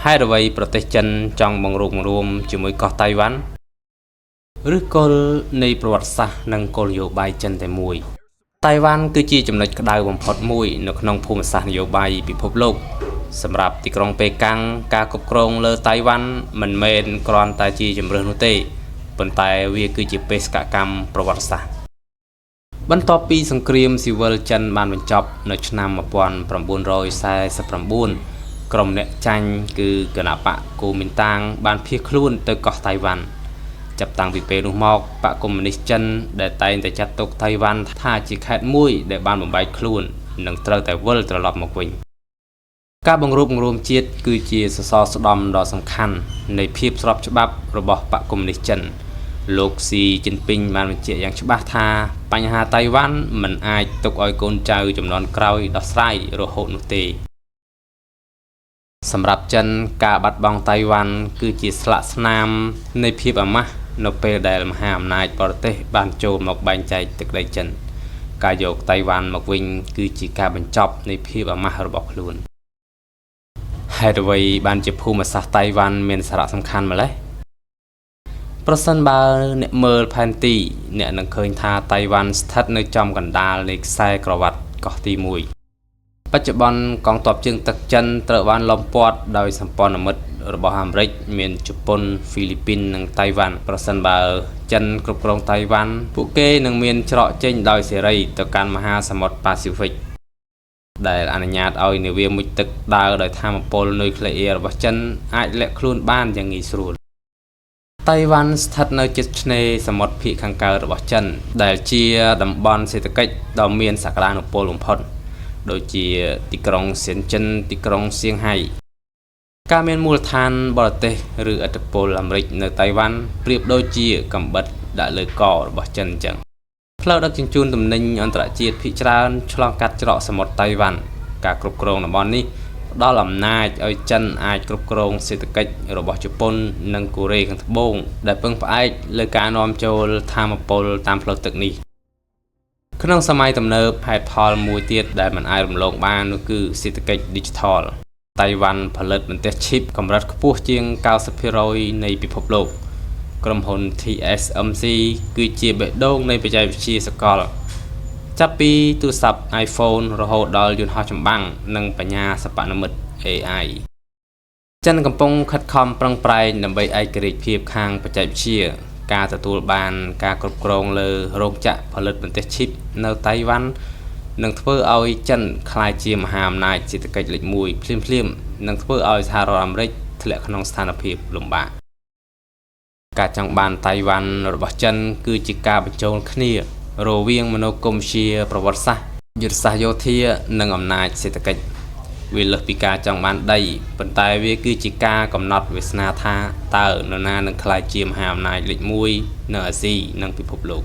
ហើយអ្វីប្រទេសចិនចង់បង្រួបបង្រួមជាមួយកោះតៃវ៉ាន់ឬគល់នៃប្រវត្តិសាស្ត្រនិងគោលនយោបាយចិនតែមួយតៃវ៉ាន់គឺជាចំណុចក្តៅបំផុតមួយនៅក្នុងភូមិសាស្ត្រនយោបាយពិភពលោកសម្រាប់ទីក្រុងប៉េកាំងការគ្រប់គ្រងលើតៃវ៉ាន់មិនមែនគ្រាន់តែជាជម្រើសនោះទេប៉ុន្តែវាគឺជាបេសកកម្មប្រវត្តិសាស្ត្របន្ទាប់ពីសង្គ្រាមស៊ីវិលចិនបានបញ្ចប់នៅឆ្នាំ1949ក្រុមអ្នកចាញ់គឺគណបក្សកូមីនតាងបានភៀសខ្លួនទៅកោះតៃវ៉ាន់ចាប់តាំងពីពេលនោះមកបក្សកុម្មុយនីសចិនដែលតែងតែចាត់ទុកតៃវ៉ាន់ថាជាខេត្តមួយដែលបានបំបែកខ្លួននិងត្រូវតែវិលត្រឡប់មកវិញការបង្រួបបង្រួមជាតិគឺជាសសរស្តម្ភដ៏សំខាន់នៃភាពស្របច្បាប់របស់បក្សកុម្មុយនីសចិនលោកស៊ីជីនពីងបានបញ្ជាក់យ៉ាងច្បាស់ថាបញ្ហាតៃវ៉ាន់មិនអាចទុកឲ្យកូនចៅជំនាន់ក្រោយដោះស្រាយរហូតនោះទេសម្រាប់ចិនការបាត់បង់តៃវ៉ាន់គឺជាស្លាកស្នាមនៃភាពអាម៉ាស់នៅពេលដែលមហាអំណាចបរទេសបានចូលមកបែងចែកទឹកដីចិនការយកតៃវ៉ាន់មកវិញគឺជាការបញ្ចប់នៃភាពអាម៉ាស់របស់ខ្លួនហេតុអ្វីបានជាភូមិសាស្ត្រតៃវ៉ាន់មានសារៈសំខាន់ម្ល៉េះប្រសិនបើអ្នកមើលផែនទីអ្នកនឹងឃើញថាតៃវ៉ាន់ស្ថិតនៅចំកណ្ដាលនៃខ្សែក្រវ៉ាត់កោះទី1បច្ចុប្បន្នកងទ័ពជើងទឹកចិនត្រូវបានលំពាត់ដោយសម្ព័ន្ធមិត្តរបស់អាមេរិកមានជប៉ុនហ្វីលីពីននិងតៃវ៉ាន់ប្រសិនបើចិនគ្រប់គ្រងតៃវ៉ាន់ពួកគេនឹងមានច្រកចេញដោយសេរីទៅកាន់មហាសមុទ្រប៉ាស៊ីហ្វិកដែលអនុញ្ញាតឲ្យនាវាមុជទឹកដើរដោយថាមពលនុយក្លេអ៊ែររបស់ចិនអាចលាក់ខ្លួនបានយ៉ាងងាយស្រួលតៃវ៉ាន់ស្ថិតនៅជិតឆ្នេរសមុទ្រភាគខាងកើតរបស់ចិនដែលជាតំបន់សេដ្ឋកិច្ចដ៏មានសក្តានុពលបំផុតដូចជាទីក្រុងសៀនចិនទីក្រុងសៀងហៃការមានមូលដ្ឋានបរទេសឬឥទ្ធិពលអាមេរិកនៅតៃវ៉ាន់ប្រៀបដូចជាកំបិតដាក់លើករបស់ចិនអញ្ចឹងផ្លូវដឹកជញ្ជូនទំនិញអន្តរជាតិភាគច្រើនឆ្លងកាត់ច្រកសមុទ្រតៃវ៉ាន់ការគ្រប់គ្រងតំបន់នេះផ្ដល់អំណាចឲ្យចិនអាចគ្រប់គ្រងសេដ្ឋកិច្ចរបស់ជប៉ុននិងកូរ៉េខាងត្បូងដែលពឹងផ្អែកលើការនាំចូលថាមពលតាមផ្លូវទឹកនេះក្នុងសម័យទំនើបហេតុផលមួយទៀតដែលមិនអាចរំលងបាននោះគឺសេដ្ឋកិច្ច Digital តៃវ៉ាន់ផលិតបន្ទះឈីបកម្រិតខ្ពស់ជាង 90% នៃពិភពលោកក្រុមហ៊ុន TSMC គឺជាបេះដូងនៃបច្ចេកវិទ្យាសកលចាប់ពីទូរស័ព្ទ iPhone រហូតដល់យន្តហោះចម្បាំងនិងបញ្ញាសិប្បនិម្មិត AI ចិនកំពុងខិតខំប្រឹងប្រែងដើម្បីឯករាជ្យភាពខាងបច្ចេកវិទ្យាការទទួលបានការគ្រប់គ្រងលើរោងចក្រផលិតបន្ទះឈីបនៅតៃវ៉ាន់នឹងធ្វើឲ្យចិនក្លាយជាមហាអំណាចសេដ្ឋកិច្ចលេខ1ភ្លាមៗនឹងធ្វើឲ្យសហរដ្ឋអាមេរិកធ្លាក់ក្នុងស្ថានភាពលំបាកការចង់បានតៃវ៉ាន់របស់ចិនគឺជាការបញ្ចូលគ្នារវាងមនោគមវិជ្ជាប្រវត្តិសាស្ត្រយុទ្ធសាស្ត្រយោធានិងអំណាចសេដ្ឋកិច្ចវាលើសពីការចង់បានដីប៉ុន្តែវាគឺជាការកំណត់វាសនាថាតើនរណានឹងក្លាយជាមហាអំណាចលេខ1នៅអាស៊ីនិងពិភពលោក